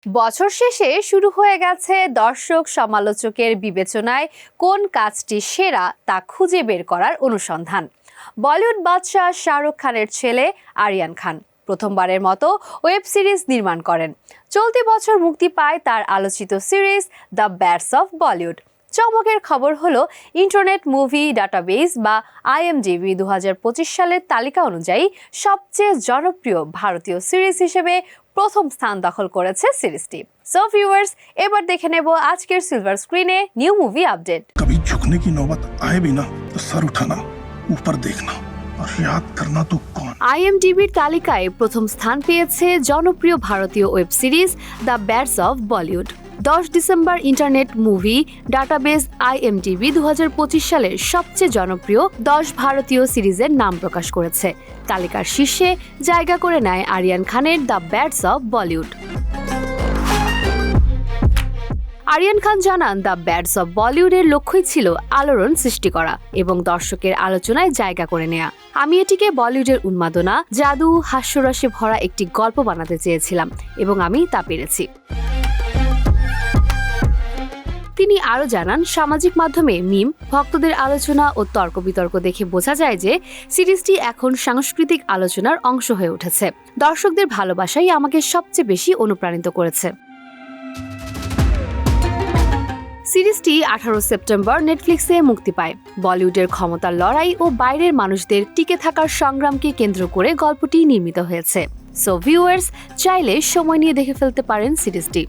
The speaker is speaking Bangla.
বছর শেষে শুরু হয়ে গেছে দর্শক সমালোচকের বিবেচনায় কোন কাজটি সেরা তা খুঁজে বের করার অনুসন্ধান। বলিউড বাদশাহ শাহরুখ খানের ছেলে আরিয়ান খান প্রথমবারের মতো ওয়েব সিরিজ নির্মাণ করেন। চলতি বছর মুক্তি পায় তার আলোচিত series the bats of Bollywood. চমকের খবর হলো ইন্টারনেট মুভি ডাটাবেস বা IMDb 2025 সালের তালিকা অনুযায়ী সবচেয়ে জনপ্রিয় ভারতীয় সিরিজ হিসেবে প্রথম স্থান দখল করেছে সিরিজটি। সো ভিউয়ার্স, এবার দেখে নেব আজকের সিলভার স্ক্রিনে নিউ মুভি আপডেট। कभी झुकने की नौबत आए भी ना तो सर उठाना, ऊपर देखना और याद करना तो कौन। IMDb'র তালিকায় প্রথম স্থান পেয়েছে জনপ্রিয় ভারতীয় web series the bats of Bollywood. 10 December internet movie database IMDb 2025 সালের সবচেয়ে জনপ্রিয় 10 ভারতীয় সিরিজের নাম প্রকাশ করেছে। তালিকার শীর্ষে জায়গা করে নেয় আরিয়ান খানের the bats of Bollywood. Aryan Khan জানান, দ্য ব্যাটস অফ বলিউডের লক্ষ্যই ছিল আলোড়ন সৃষ্টি করা এবং দর্শকের আলোচনায় জায়গা করে নেয়া। আমি এটিকে বলিউডের উন্মাদনা, জাদু, হাস্যরসে ভরা একটি গল্প বানাতে চেয়েছিলাম এবং আমি তা পেরেছি। তিনি আরও জানান, সামাজিক মাধ্যমে মিম, ভক্তদের আলোচনা ও তর্ক বিতর্ক দেখে বোঝা যায় যে সিরিজটি এখন সাংস্কৃতিক আলোচনার অংশ হয়ে উঠেছে। দর্শকদের ভালোবাসাই আমাকে সবচেয়ে বেশি অনুপ্রাণিত করেছে। সিরিজটি 18 সেপ্টেম্বর নেটফ্লিক্সে মুক্তি পায়। বলিউডের ক্ষমতার লড়াই ও বাইরের মানুষদের টিকে থাকার সংগ্রামকে কেন্দ্র করে গল্পটি নির্মিত হয়েছে। সো ভিউয়ার্স, চাইলে সময় নিয়ে দেখে ফেলতে পারেন সিরিজটি।